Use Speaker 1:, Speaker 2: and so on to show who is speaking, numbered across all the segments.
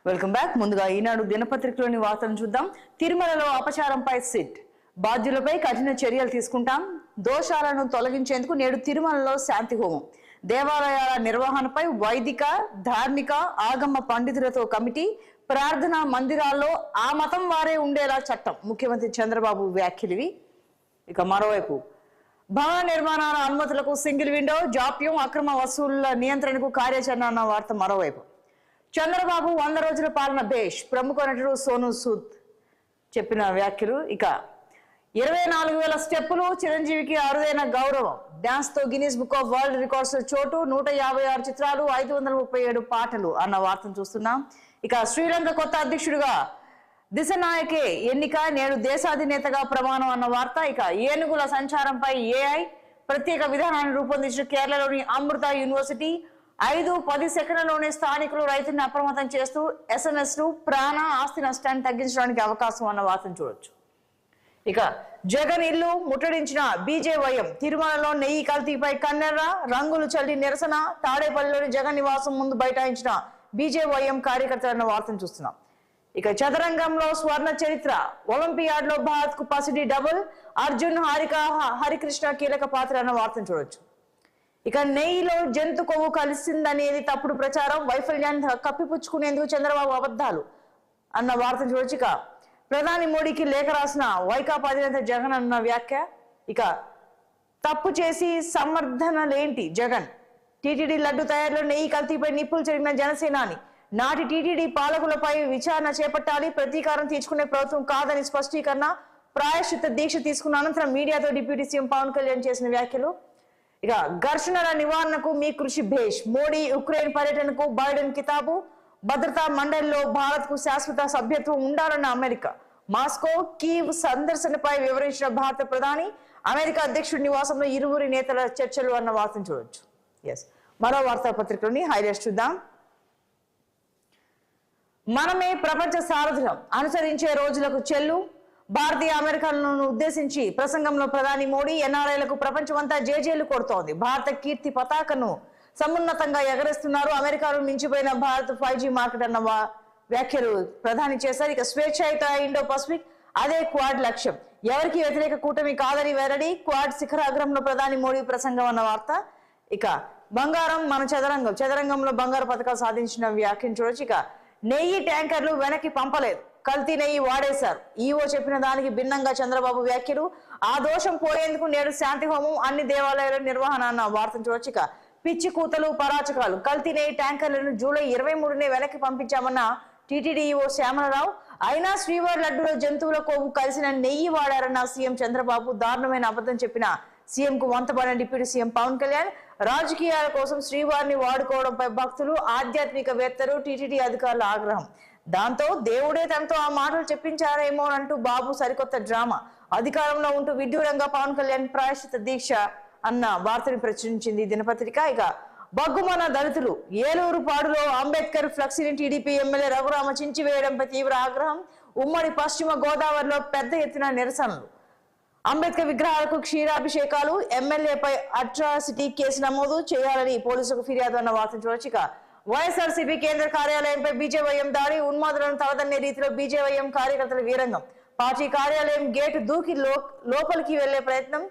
Speaker 1: Welcome back. ముందుగా ఈనాడు దినపత్రికలోని వార్తలను చూద్దాం. తిరుమలలో అపచారంపై సిట్, బాధ్యులపై కఠిన చర్యలు తీసుకుంటాం, దోషాలను తొలగించేందుకు నేడు తిరుమలలో శాంతి హోమం, దేవాలయాల నిర్వహణపై వైదిక ధార్మిక ఆగమ పండితులతో కమిటీ, ప్రార్థనా మందిరాల్లో ఆ మతం వారే ఉండేలా చట్టం, ముఖ్యమంత్రి చంద్రబాబు వ్యాఖ్యలివి. ఇక మరోవైపు భవన నిర్మాణాల అనుమతులకు సింగిల్ విండో, జాప్యం, అక్రమ వసూళ్ల నియంత్రణకు కార్యాచరణ అన్న వార్త మరోవైపు. చంద్రబాబు 100 రోజుల పాలన బేష్, ప్రముఖ నటుడు సోను సూద్ చెప్పిన వ్యాఖ్యలు. ఇక 24,000 స్టెప్పులు, చిరంజీవికి అరుదైన గౌరవం, డాన్స్ తో Guinness book of world records చోటు, 156 చిత్రాలు, 537 పాటలు అన్న వార్తను చూస్తున్నాం. ఇక శ్రీలంక కొత్త అధ్యక్షుడిగా దిశనాయకే ఎన్నిక, నేడు దేశాధినేతగా ప్రమాణం అన్న వార్త. ఇక ఏనుగుల సంచారంపై ఏఐ ప్రత్యేక విధానాన్ని రూపొందించిన కేరళలోని అమృత యూనివర్సిటీ, 5-10 సెకండ్లలోనే స్థానికులు రైతులను అప్రమత్తం చేస్తూ ఎస్ఎంఎస్లు ప్రాణ ఆస్తి నష్టాన్ని తగ్గించడానికి అవకాశం అన్న వార్తను చూడొచ్చు. ఇక జగన్ ఇల్లు ముట్టడించిన బీజేవైఎం, తిరుమలలో నెయ్యి కల్తీపై కన్నెర్ర, రంగులు చల్లి నిరసన, తాడేపల్లిలోని జగన్ నివాసం ముందు బైఠాయించిన బీజేవైఎం కార్యకర్తలన్న వార్తను చూస్తున్నాం. ఇక చదరంగంలో స్వర్ణ చరిత్ర, ఒలింపియాడ్ లో భారత్ కు పసిడి డబుల్, అర్జున్ హారిక హరికృష్ణ కీలక పాత్ర అన్న వార్తను చూడొచ్చు. ఇక నెయ్యిలో జంతు కొవ్వు కలిసిందనేది తప్పుడు ప్రచారం, వైఫల్యాన్ని కప్పిపుచ్చుకునేందుకు చంద్రబాబు అబద్ధాలు అన్న వార్తను చూడొచ్చు. ఇక ప్రధాని మోడీకి లేఖ రాసిన వైకాపా అధినేత జగన్ అన్న వ్యాఖ్య. ఇక తప్పు చేసి సమర్థనలేంటి జగన్, టీటీడీ లడ్డు తయారీలో నెయ్యి కల్తీపై నిప్పులు చెరిగిన జనసేనాని, నాటి టీటీడీ పాలకులపై విచారణ చేపట్టాలి, ప్రతీకారం తీర్చుకునే ప్రభుత్వం కాదని స్పష్టీకరణ, ప్రాయశ్చిత్త దీక్ష తీసుకున్న అనంతరం మీడియాతో డిప్యూటీ సీఎం పవన్ కళ్యాణ్ చేసిన వ్యాఖ్యలు. ఇక ఘర్షణల నివారణకు మీ కృషి భేష్, మోడీ ఉక్రెయిన్ పర్యటనకు బైడెన్ కితాబు, భద్రతా మండలిలో భారత్ కు శాశ్వత సభ్యత్వం ఉండాలన్న అమెరికా, మాస్కో కీవ్ సందర్శనపై వివరించిన భారత ప్రధాని, అమెరికా అధ్యక్షుడి నివాసంలో ఇరువురి నేతల చర్చలు అన్న వార్తను చూడొచ్చు. మరో వార్తాపత్రికలోని హైలైట్స్ చూద్దాం. మనమే ప్రపంచ సారథులం, అనుసరించే రోజులకు చెల్లు, భారతీయ అమెరికన్లను ఉద్దేశించి ప్రసంగంలో ప్రధాని మోడీ, ఎన్ఆర్ఐలకు ప్రపంచమంతా జేజేలు కొడుతోంది, భారత కీర్తి పతాకను సమున్నతంగా ఎగరేస్తున్నారు, అమెరికాను మించిపోయిన భారత్ 5G మార్కెట్ అన్న వ్యాఖ్యలు ప్రధాని చేశారు. ఇక స్వేచ్ఛాయుత ఇండో పసిఫిక్, అదే క్వాడ్ లక్ష్యం, ఎవరికి వ్యతిరేక కూటమి కాదని వెల్లడి, క్వాడ్ శిఖరాగ్రంలో ప్రధాని మోడీ ప్రసంగం అన్న వార్త. ఇక బంగారం మన చదరంగంలో బంగారు పథకాలు సాధించిన వ్యాఖ్యను చూడొచ్చు. ఇక నెయ్యి ట్యాంకర్లు వెనక్కి పంపలేదు, కల్తీ నెయ్యి వాడేశారు, ఈవో చెప్పిన దానికి భిన్నంగా చంద్రబాబు వ్యాఖ్యలు, ఆ దోషం పోయేందుకు నేడు శాంతి హోమం, అన్ని దేవాలయాల నిర్వహణ అన్న వార్తను చూడొచ్చు. ఇక పిచ్చి కూతలు పరాచకాలు, కల్తీ నెయ్యి ట్యాంకర్లను జూలై 23నే వెనక్కి పంపించామన్న టీటీడీ ఈవో శ్యామలరావు, అయినా శ్రీవారి లడ్డులో జంతువుల కొవ్వు కలిసిన నెయ్యి వాడారన్న సీఎం చంద్రబాబు, దారుణమైన అబద్ధం చెప్పిన సీఎం కు వంతపడిన డిప్యూటీ సీఎం పవన్ కళ్యాణ్, రాజకీయాల కోసం శ్రీవారిని వాడుకోవడంపై భక్తులు, ఆధ్యాత్మికవేత్తలు, టీటీడీ అధికారుల ఆగ్రహం, దాంతో దేవుడే తనతో ఆ మాటలు చెప్పించారేమోనంటూ బాబు సరికొత్త డ్రామా, అధికారంలో ఉంటూ విడ్డూరంగా పవన్ కళ్యాణ్ ప్రాయశ్చిత్త దీక్ష అన్న వార్తను ప్రచురించింది దినపత్రిక. ఇక బగ్గుమన దళితులు, ఏలూరు పాడులో అంబేద్కర్ ఫ్లెక్సీని టీడీపీ ఎమ్మెల్యే రఘురామ చించివేయడంపై తీవ్ర ఆగ్రహం, ఉమ్మడి పశ్చిమ గోదావరిలో పెద్ద ఎత్తున నిరసనలు, అంబేద్కర్ విగ్రహాలకు క్షీరాభిషేకాలు, ఎమ్మెల్యేపై అట్రాసిటీ కేసు నమోదు చేయాలని పోలీసులకు ఫిర్యాదు అన్న వార్తను చూడొచ్చు. ఇక వైఎస్ఆర్సీపీ కేంద్ర కార్యాలయంపై బీజేవైఎం దాడి, ఉన్మాదులను తలదన్నే రీతిలో బీజేవైఎం కార్యకర్తల వీరంగం, పార్టీ కార్యాలయం గేటు దూకి లోపలికి వెళ్లే ప్రయత్నం,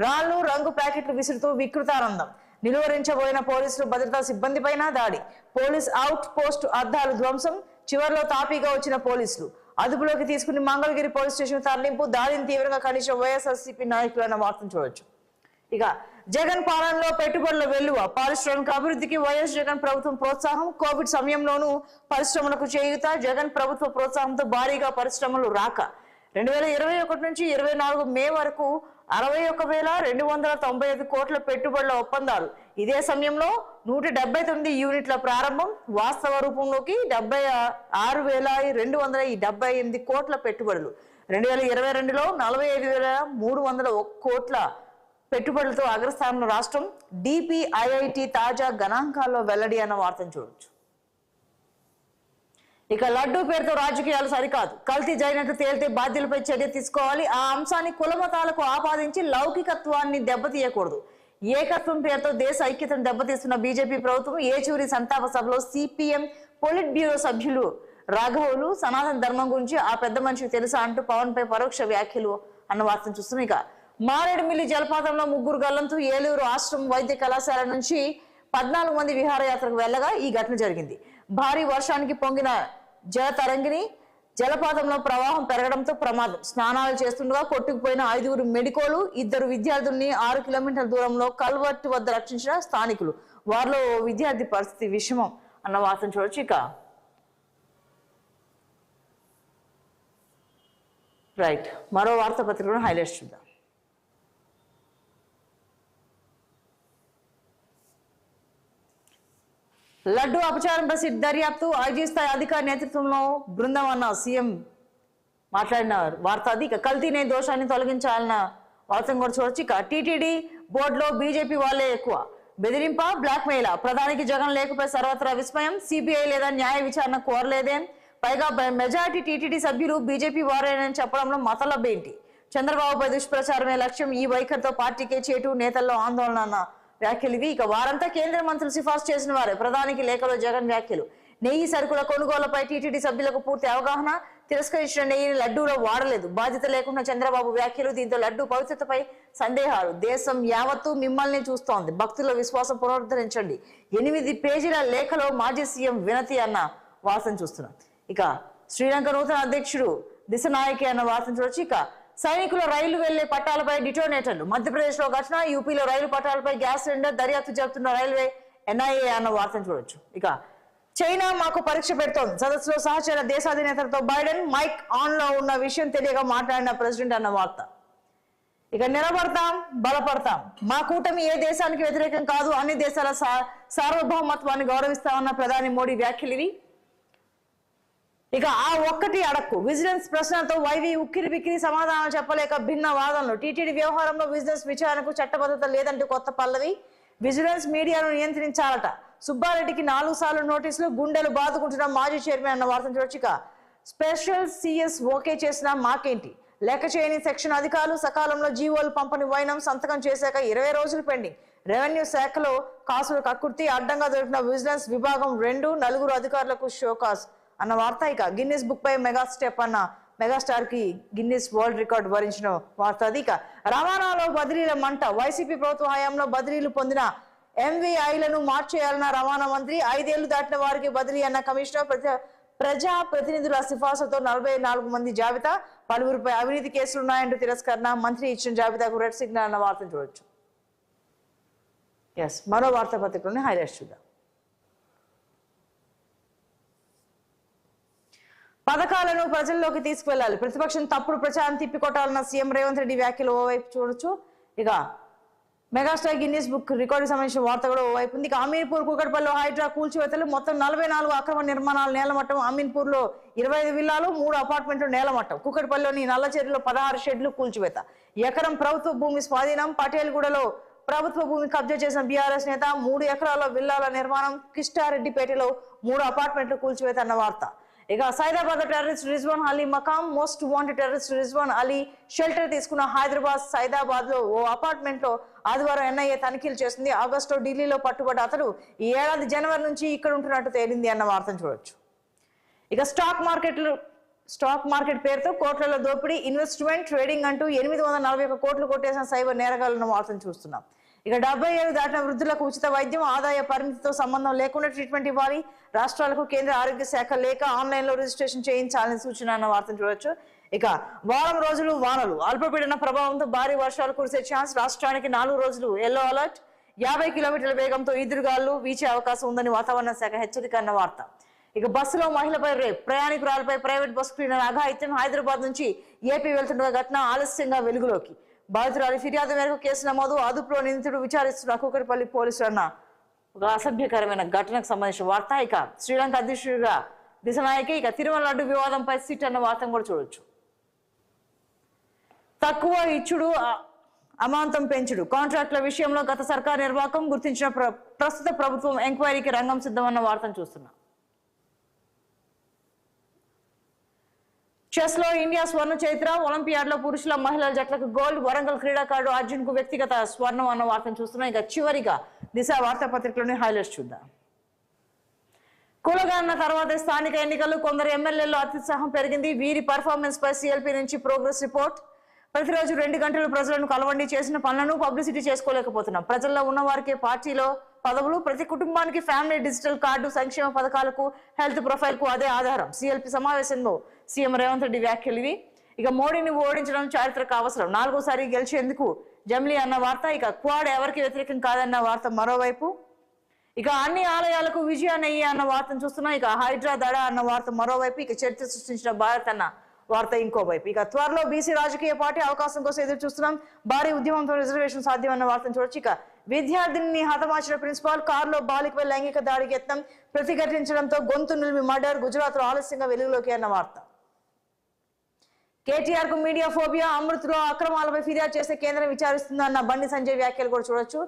Speaker 1: రాళ్లు రంగు ప్యాకెట్లు విసురుతూ వికృతానందం, నిలువరించబోయిన పోలీసులు భద్రతా సిబ్బంది పైన దాడి, పోలీస్ అవుట్ పోస్ట్ అద్దాలు ధ్వంసం, చివరిలో తాపీగా వచ్చిన పోలీసులు అదుపులోకి తీసుకుని మంగళగిరి పోలీస్ స్టేషన్ తరలింపు, దాడిని తీవ్రంగా ఖండించిన వైఎస్ఆర్సీపీ నాయకులు అన్న వార్తను చూడొచ్చు. ఇక జగన్ పాలనలో పెట్టుబడుల వెల్లువ, పారిశ్రామిక అభివృద్ధికి వైఎస్ జగన్ ప్రభుత్వం ప్రోత్సాహం, కోవిడ్ సమయంలోనూ పరిశ్రమలకు చేయూత, జగన్ ప్రభుత్వ ప్రోత్సాహంతో భారీగా పరిశ్రమలు రాక, 2021 నుంచి 24 మే వరకు 61,295 కోట్ల పెట్టుబడుల ఒప్పందాలు, ఇదే సమయంలో 179 యూనిట్ల ప్రారంభం, వాస్తవ రూపంలోకి 76,278 కోట్ల పెట్టుబడులు, 2022లో 45,301 కోట్ల పెట్టుబడులతో అగ్రస్థానంలో రాష్ట్రం, డిపిఐఐటి తాజా గణాంకాల్లో వెల్లడి అన్న వార్తను చూడొచ్చు. ఇక లడ్డూ పేరుతో రాజకీయాలు సరికాదు, కల్తీ జరిగినట్టు తేలితే బాధ్యులపై చర్య తీసుకోవాలి, ఆ అంశాన్ని కులమతాలకు ఆపాదించి లౌకికత్వాన్ని దెబ్బతీయకూడదు, ఏకత్వం పేరుతో దేశ ఐక్యతను దెబ్బతీస్తున్న బీజేపీ ప్రభుత్వం ఏచూరి సంతాప సభలో సిపిఎం పొలిట్ బ్యూరో సభ్యులు రాఘవులు సనాతన ధర్మం గురించి ఆ పెద్ద మనిషికి తెలుసా అంటూ పవన్ పై పరోక్ష వ్యాఖ్యలు అన్న వార్తను చూస్తున్నాం. ఇక మారేడుమిల్లి జలపాతంలో 3 గల్లంతు ఏలూరు ఆశ్రమం వైద్య కళాశాల నుంచి 14 మంది విహారయాత్రకు వెళ్ళగా ఈ ఘటన జరిగింది. భారీ వర్షానికి పొంగిన జలతరంగిణి జలపాతంలో ప్రవాహం పెరగడంతో ప్రమాదం. స్నానాలు చేస్తుండగా కొట్టుకుపోయిన 5 మెడికోలు 2 విద్యార్థుల్ని 6 కిలోమీటర్ల దూరంలో కల్వర్ట్ వద్ద రక్షించిన స్థానికులు. వారిలో విద్యార్థి పరిస్థితి విషమం అన్న వార్తను చూడొచ్చు. ఇక రైట్, మరో వార్తాపత్రికలో హైలైట్స్ చూద్దాం. లడ్డు అపచారంపై సిట్ దర్యాప్తు, ఐజీ స్థాయి అధికారి నేతృత్వంలో బృందం అన్న సీఎం మాట్లాడిన వార్త అది. ఇక కల్తీనే దోషాన్ని తొలగించాలన్న వార్తను కూడా చూడొచ్చు. ఇక టీటీడీ బోర్డులో బీజేపీ వాళ్ళే ఎక్కువ, బెదిరింప బ్లాక్ మెయిల్, ప్రధానికి జగన్ లేకపోయి సర్వత్రా విస్మయం, సిబిఐ లేదా న్యాయ విచారణ కోరలేదేం, పైగా మెజారిటీ టీటీడీ సభ్యులు బీజేపీ వారేనని చెప్పడంలో మతలబ్ ఏంటి, చంద్రబాబుపై దుష్ప్రచారమే లక్ష్యం, ఈ వైఖరితో పార్టీకే చేటు, నేతల్లో ఆందోళన అన్న వ్యాఖ్యలు ఇవి. ఇక వారంతా కేంద్ర మంత్రులు సిఫార్సు చేసిన వారే, ప్రధానికి లేఖలో జగన్ వ్యాఖ్యలు, నెయ్యి సరుకుల కొనుగోలుపై టీటీడీ సభ్యులకు పూర్తి అవగాహన, తిరస్కరించిన నెయ్యిని లడ్డూలో వాడలేదు, బాధ్యత లేకుండా చంద్రబాబు వ్యాఖ్యలు, దీంతో లడ్డూ పవిత్రతపై సందేహాలు, దేశం యావత్తు మిమ్మల్ని చూస్తోంది, భక్తుల విశ్వాసం పునరుద్ధరించండి, 8 పేజీల లేఖలో మాజీ సీఎం వినతి అన్న వార్తను చూస్తున్నాం. ఇక శ్రీలంక నూతన అధ్యక్షుడు దిశనాయకి అన్న వార్తను చూడొచ్చు. ఇక సైనికుల రైలు వెళ్లే పట్టాలపై డిటోనేటర్లు, మధ్యప్రదేశ్ లో ఘటన, యూపీలో రైలు పట్టాలపై గ్యాస్ సిలిండర్ దర్యాప్తు జరుపుతున్న రైల్వే ఎన్ఐఏ అన్న వార్తను చూడొచ్చు. ఇక చైనా మాకు పరీక్ష పెడుతోంది, సదస్సులో సహచర దేశాధినేతలతో బైడెన్, మైక్ ఆన్ లో ఉన్న విషయం తెలియక మాట్లాడిన ప్రెసిడెంట్ అన్న వార్త. ఇక నిలబడతాం బలపడతాం, మా కూటమి ఏ దేశానికి వ్యతిరేకం కాదు, అన్ని దేశాల సార్వభౌమత్వాన్ని గౌరవిస్తామన్న ప్రధాని మోడీ వ్యాఖ్యలు ఇవి. ఇక ఆ ఒక్కటి అడక్కు, విజిలెన్స్ ప్రశ్నలతో వైవి ఉక్కిరి బిక్కిరి సమాధానం చెప్పలేక భిన్న వాదనలు, టీటీడీ వ్యవహారంలో విజిలెన్స్ విచారణకు చట్టబద్ధత లేదంటూ కొత్త పల్లవి, విజిలెన్స్ మీడియాను నియంత్రించాలట, సుబ్బారెడ్డికి 4 సార్లు నోటీసులు, గుండెలు బాదుకుంటున్న మాజీ చైర్మన్ అన్న వార్తను చూడొచ్చు. ఇక స్పెషల్ సిఎస్ ఓకే చేసినా మాకేంటి, లెక్క చేయని సెక్షన్ అధికారులు, సకాలంలో జీవోలు పంపని వైనం, సంతకం చేశాక 20 రోజులు పెండింగ్, రెవెన్యూ శాఖలో కాసులు కక్కుర్తి, అడ్డంగా దొరికిన విజిలెన్స్ విభాగం 2, 4 అధికారులకు షోకాస్ అన్న వార్త. ఇక గిన్నిస్ బుక్ పై మెగా స్టెప్ అన్న మెగాస్టార్ కి గిన్నిస్ వరల్డ్ రికార్డు వరించిన వార్త అది. ఇక రవాణాలో బదిలీల మంట, వైసీపీ ప్రభుత్వ హయాంలో బదిలీలు పొందిన ఎంవీఐలను మార్చేయాలన్న రవాణా మంత్రి, 5 ఏళ్లు దాటిన వారికి బదిలీ అన్న కమిషనర్, ప్రజా ప్రతినిధుల సిఫార్సుతో 44 మంది జాబితా, పలువురిపై అవినీతి కేసులు ఉన్నాయంటూ తిరస్కరణ, మంత్రి ఇచ్చిన జాబితాకు రెడ్ సిగ్నల్ అన్న వార్తను చూడొచ్చు. మరో వార్తాపత్రికలోని హైలైట్స్ చూద్దాం. పథకాలను ప్రజల్లోకి తీసుకువెళ్లాలి, ప్రతిపక్షం తప్పుడు ప్రచారం తిప్పికొట్టాలన్న సీఎం రేవంత్ రెడ్డి వ్యాఖ్యలు ఓవైపు చూడొచ్చు. ఇక మెగాస్టార్ గిన్నిస్ బుక్ రికార్డుకి సంబంధించిన వార్త కూడా ఓవైపు ఉంది. ఇక అమీన్పూర్ కూకట్పల్లిలో హైడ్రా కూల్చివేతలు, మొత్తం 44 అక్రమ నిర్మాణాలు నేలమట్టం, అమీన్పూర్ లో 25 విల్లాలు 3 అపార్ట్మెంట్లు నేలమట్టం, కూకట్పల్లిలోని నల్లచెరులో 16 షెడ్లు కూల్చివేత, ఎకరం ప్రభుత్వ భూమి స్వాధీనం, పటేల్గూడలో ప్రభుత్వ భూమి కబ్జా చేసిన బీఆర్ఎస్ నేత, 3 ఎకరాల విల్లాల నిర్మాణం, కిష్టారెడ్డిపేటలో 3 అపార్ట్మెంట్లు కూల్చివేత అన్న వార్త. ఇక సైదాబాద్ టెర్రరిస్ట్ రిజ్వాన్ అలీ మకాం, most wanted terrorist Rizwan Ali shelter తీసుకున్న హైదరాబాద్ సైదాబాద్ లో ఓ అపార్ట్మెంట్ లో ఆదివారం ఎన్ఐఏ తనిఖీలు చేసింది. ఆగస్టులో ఢిల్లీలో పట్టుబడ్డ అతడు ఈ ఏడాది జనవరి నుంచి ఇక్కడ ఉంటున్నట్టు తేలింది అన్న వార్తను చూడొచ్చు. ఇక స్టాక్ మార్కెట్ పేరుతో కోట్లలో దోపిడీ, ఇన్వెస్ట్మెంట్ ట్రేడింగ్ అంటూ 841 కోట్లు కొట్టేసిన సైబర్ నేరగాళ్లను వార్తను చూస్తున్నాం. ఇక 70 ఏళ్లు దాటిన వృద్ధులకు ఉచిత వైద్యం, ఆదాయ పరిమితితో సంబంధం లేకుండా ట్రీట్మెంట్ ఇవ్వాలి, రాష్ట్రాలకు కేంద్ర ఆరోగ్య శాఖ లేక ఆన్లైన్ లో రిజిస్ట్రేషన్ చేయించాలని సూచన అన్న వార్తను చూడొచ్చు. ఇక వారం రోజులు వానలు, అల్పపీడన ప్రభావంతో భారీ వర్షాలు కురిసే ఛాన్స్, రాష్ట్రానికి 4 రోజులు ఎల్లో అలర్ట్, 50 కిలోమీటర్ల వేగంతో ఈదురుగాలు వీచే అవకాశం ఉందని వాతావరణ శాఖ హెచ్చరిక అన్న వార్త. ఇక బస్సులో మహిళపై రేప్, ప్రయాణికురాలపై ప్రైవేట్ బస్సు క్లీనర్ అఘాయిత్యం, హైదరాబాద్ నుంచి ఏపీ వెళ్తుండగా ఘటన ఆలస్యంగా వెలుగులోకి, బాధితురాలి ఫిర్యాదు మేరకు కేసు నమోదు, అదుపులో నిందితుడు విచారిస్తున్న కూకట్పల్లి పోలీసులు అన్న ఒక అసభ్యకరమైన ఘటనకు సంబంధించిన వార్త. ఇక శ్రీలంక అధ్యక్షుడిగా దిశనాయకి, ఇక తిరుమల లడ్డు వివాదంపై సిట్ అన్న వార్తను కూడా చూడొచ్చు. తక్కువ ఇచ్చుడు అమాంతం పెంచుడు, కాంట్రాక్టుల విషయంలో గత సర్కార్ నిర్వాహకం గుర్తించిన ప్రస్తుత ప్రభుత్వం ఎంక్వైరీకి రంగం సిద్ధమన్న వార్తను చూస్తున్నాం. చెస్ లో ఇండియా స్వర్ణ చరిత్ర, ఒలింపియాడ్ లో పురుషుల మహిళల జట్లకు గోల్డ్, వరంగల్ క్రీడాకారుడు అర్జున్ కు వ్యక్తిగత స్వర్ణం అన్న వార్తను చూస్తున్నాం. ఇక చివరిగా దిశ వార్తాపత్రికలోని హైలైట్స్ చూద్దాం. కూలగాన్న తర్వాత స్థానిక ఎన్నికలు కొందరు ఎమ్మెల్యేల్లో అత్యుత్సాహం పెరిగింది. వీరి పర్ఫార్మెన్స్ పై సిఎల్పి నుంచి ప్రోగ్రెస్ రిపోర్ట్. ప్రతిరోజు 2 గంటలు ప్రజలను కలవండి, చేసిన పనులను పబ్లిసిటీ చేసుకోలేకపోతున్నాం. ప్రజల్లో ఉన్న వారికే పార్టీలో పదవులు, ప్రతి కుటుంబానికి ఫ్యామిలీ డిజిటల్ కార్డు, సంక్షేమ పథకాలకు, హెల్త్ ప్రొఫైల్ కు అదే ఆధారం. సిఎల్పి సమావేశంలో సీఎం రేవంత్ రెడ్డి వ్యాఖ్యలు ఇవి. ఇక మోడీని ఓడించడం చారిత్రక అవసరం, 4వసారి గెలిచేందుకు జమ్లీ అన్న వార్త. ఇక క్వాడ్ ఎవరికి వ్యతిరేకం కాదన్న వార్త మరోవైపు. ఇక అన్ని ఆలయాలకు విజయానయ్యి అన్న వార్తను చూస్తున్నాం. ఇక హైడ్రా దడ అన్న వార్త మరోవైపు. ఇక చరిత్ర సృష్టించిన భారత్ అన్న వార్త ఇంకోవైపు. ఇక త్వరలో బీసీ రాజకీయ పార్టీ అవకాశం కోసం ఎదురు చూస్తున్నాం, భారీ ఉద్యమంతో రిజర్వేషన్ సాధ్యం అన్న వార్తను చూడొచ్చు. ఇక విద్యార్థిని హతమార్చిన ప్రిన్సిపాల్, కారులో బాలికపై లైంగిక దాడికి యత్నం, ప్రతిఘటించడంతో గొంతు నిలిమి మర్డర్, గుజరాత్ లో ఆలస్యంగా వెలుగులోకి అన్న వార్త. కేటీఆర్ కు మీడియా ఫోబియా, అమృత్లో అక్రమాలపై ఫిర్యాదు చేస్తే కేంద్రం విచారిస్తుందన్న బండి సంజయ్ వ్యాఖ్యలు కూడా చూడొచ్చు.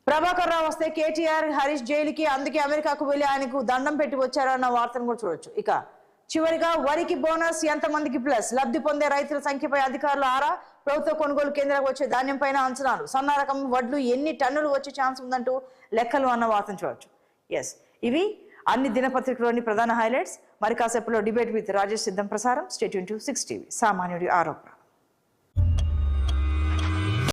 Speaker 1: ప్రభాకర్ రావు వస్తే కేటీఆర్, హరీష్ జైలుకి, అందుకే అమెరికాకు వెళ్లి ఆయనకు దండం పెట్టి వచ్చారన్న వార్తను కూడా చూడొచ్చు. ఇక చివరిగా వరికి బోనస్, ఎంతమందికి ప్లస్, లబ్ధి పొందే రైతుల సంఖ్యపై అధికారులు ఆరా, ప్రభుత్వ కొనుగోలు కేంద్రాలకు వచ్చే ధాన్యం పైన అంచనాలు, సన్న రకం వడ్లు ఎన్ని టన్నులు వచ్చే ఛాన్స్ ఉందంటూ లెక్కలు అన్న వార్తను చూడొచ్చు. ఇవి అన్ని దినపత్రికలోని ప్రధాన హైలైట్స్. మరి కాసేపులో డిబేట్ విత్ రాజేష్ సిద్ధం ప్రసారం. స్టే ట్యూన్ టు 6 టీవీ, సామాన్యుడి ఆరోపణ.